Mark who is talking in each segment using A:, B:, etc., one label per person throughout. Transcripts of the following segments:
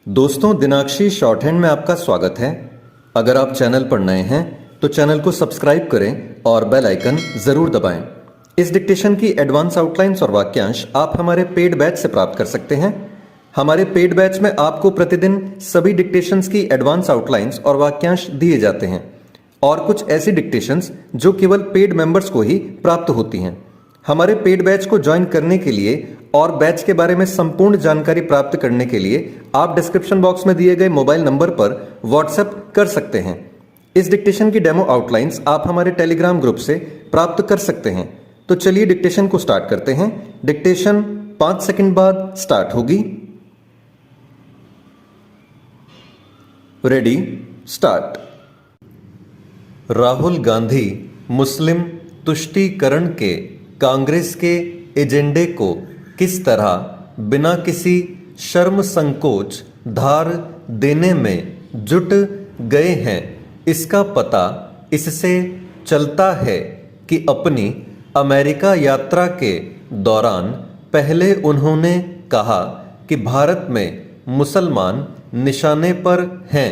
A: दोस्तों, दिनाक्षी short hand में आपका स्वागत है। अगर आप चैनल पर नए हैं तो चैनल को सब्सक्राइब करें और बेल आइकन जरूर दबाएं। इस डिक्टेशन की एडवांस आउटलाइंस और वाक्यांश आप हमारे पेड बैच से प्राप्त कर सकते हैं। हमारे पेड बैच में आपको प्रतिदिन सभी डिक्टेशंस की एडवांस आउटलाइंस और वाक्यांश दिए जाते हैं और कुछ ऐसी डिक्टेशंस जो केवल पेड मेंबर्स को ही प्राप्त होती हैं। हमारे पेड बैच को ज्वाइन करने के लिए और बैच के बारे में संपूर्ण जानकारी प्राप्त करने के लिए आप डिस्क्रिप्शन बॉक्स में दिए गए मोबाइल नंबर पर व्हाट्सएप कर सकते हैं। इस डिक्टेशन की डेमो आउटलाइंस आप हमारे टेलीग्राम ग्रुप से प्राप्त कर सकते हैं। तो चलिए डिक्टेशन को स्टार्ट करते हैं। डिक्टेशन 5 सेकंड बाद स्टार्ट होगी। Ready, start. राहुल गांधी मुस्लिम तुष्टीकरण के कांग्रेस के एजेंडे को किस तरह बिना किसी शर्म संकोच धार देने में जुट गए हैं, इसका पता इससे चलता है कि अपनी अमेरिका यात्रा के दौरान पहले उन्होंने कहा कि भारत में मुसलमान निशाने पर हैं,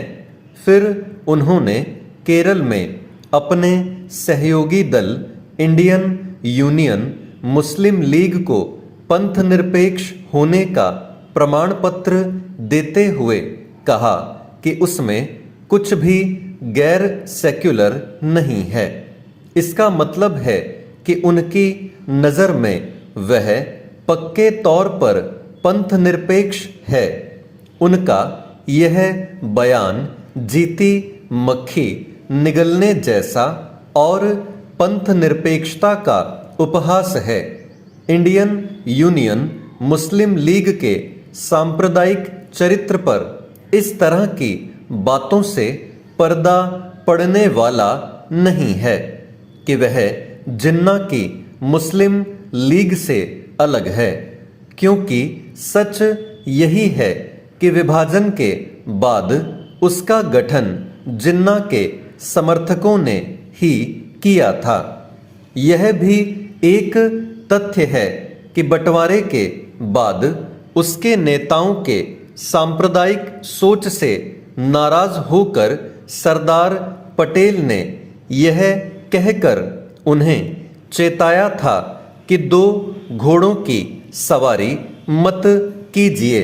A: फिर उन्होंने केरल में अपने सहयोगी दल इंडियन यूनियन मुस्लिम लीग को पंथ निरपेक्ष होने का प्रमाण पत्र देते हुए कहा कि उसमें कुछ भी गैर सेक्युलर नहीं है। इसका मतलब है कि उनकी नज़र में वह पक्के तौर पर पंथ निरपेक्ष है। उनका यह बयान जीती मक्खी निगलने जैसा और पंथ निरपेक्षता का उपहास है। इंडियन यूनियन मुस्लिम लीग के सांप्रदायिक चरित्र पर इस तरह की बातों से पर्दा पड़ने वाला नहीं है कि वह जिन्ना की मुस्लिम लीग से अलग है, क्योंकि सच यही है कि विभाजन के बाद उसका गठन जिन्ना के समर्थकों ने ही किया था। यह भी एक तथ्य है कि बंटवारे के बाद उसके नेताओं के सांप्रदायिक सोच से नाराज होकर सरदार पटेल ने यह कहकर उन्हें चेताया था कि 2 घोड़ों की सवारी मत कीजिए,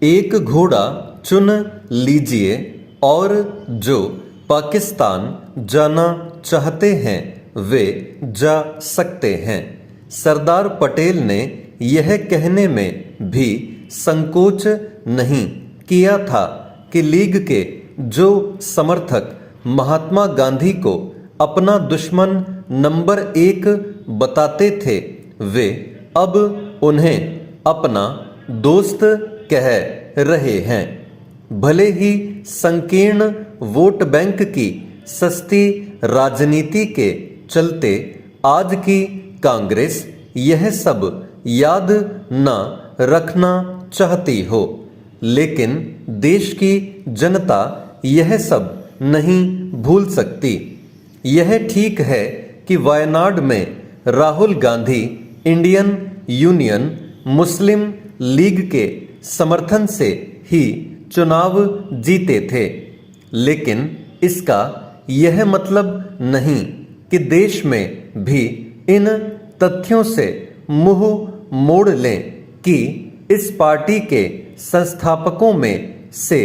A: एक घोड़ा चुन लीजिए और जो पाकिस्तान जाना चाहते हैं वे जा सकते हैं। सरदार पटेल ने यह कहने में भी संकोच नहीं किया था कि लीग के जो समर्थक महात्मा गांधी को अपना दुश्मन नंबर 1 बताते थे, वे अब उन्हें अपना दोस्त कह रहे हैं। भले ही संकीर्ण वोट बैंक की सस्ती राजनीति के चलते आज की कांग्रेस यह सब याद न रखना चाहती हो, लेकिन देश की जनता यह सब नहीं भूल सकती। यह ठीक है कि वायनाड में राहुल गांधी इंडियन यूनियन मुस्लिम लीग के समर्थन से ही चुनाव जीते थे, लेकिन इसका यह मतलब नहीं कि देश में भी इन तथ्यों से मुंह मोड़ लें कि इस पार्टी के संस्थापकों में से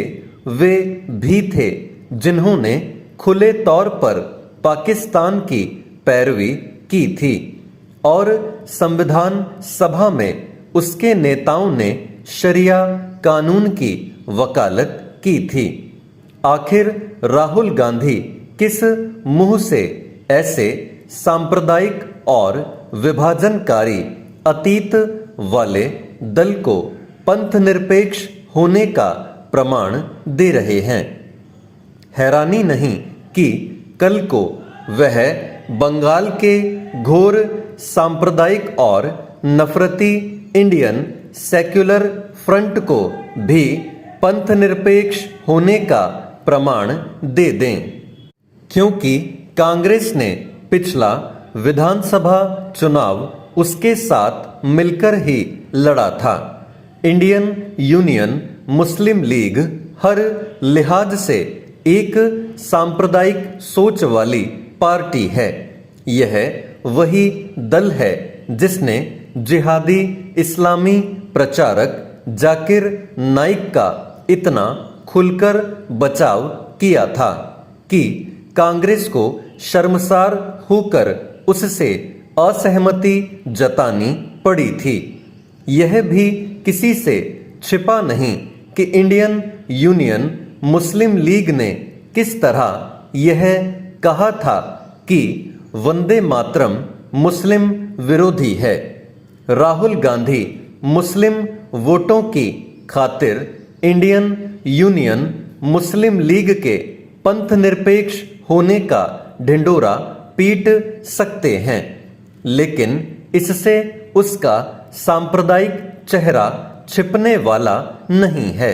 A: वे भी थे जिन्होंने खुले तौर पर पाकिस्तान की पैरवी की थी और संविधान सभा में उसके नेताओं ने शरिया कानून की वकालत की थी। आखिर राहुल गांधी किस मुंह से ऐसे सांप्रदायिक और विभाजनकारी अतीत वाले दल को पंथ निरपेक्ष होने का प्रमाण दे रहे हैं? हैरानी नहीं कि कल को वह बंगाल के घोर सांप्रदायिक और नफरती इंडियन सेक्युलर फ्रंट को भी पंथ निरपेक्ष होने का प्रमाण दे दें, क्योंकि कांग्रेस ने पिछला विधानसभा चुनाव उसके साथ मिलकर ही लड़ा था। इंडियन यूनियन मुस्लिम लीग हर लिहाज से एक सांप्रदायिक सोच वाली पार्टी है। यह वही दल है जिसने जिहादी इस्लामी प्रचारक जाकिर नाइक का इतना खुलकर बचाव किया था कि कांग्रेस को शर्मसार होकर उससे असहमति जतानी पड़ी थी। यह भी किसी से छिपा नहीं कि इंडियन यूनियन मुस्लिम लीग ने किस तरह यह कहा था कि वंदे मातरम मुस्लिम विरोधी है। राहुल गांधी मुस्लिम वोटों की खातिर इंडियन यूनियन मुस्लिम लीग के पंथ निरपेक्ष होने का ढिंडोरा पीट सकते हैं, लेकिन इससे उसका सांप्रदायिक चेहरा छिपने वाला नहीं है।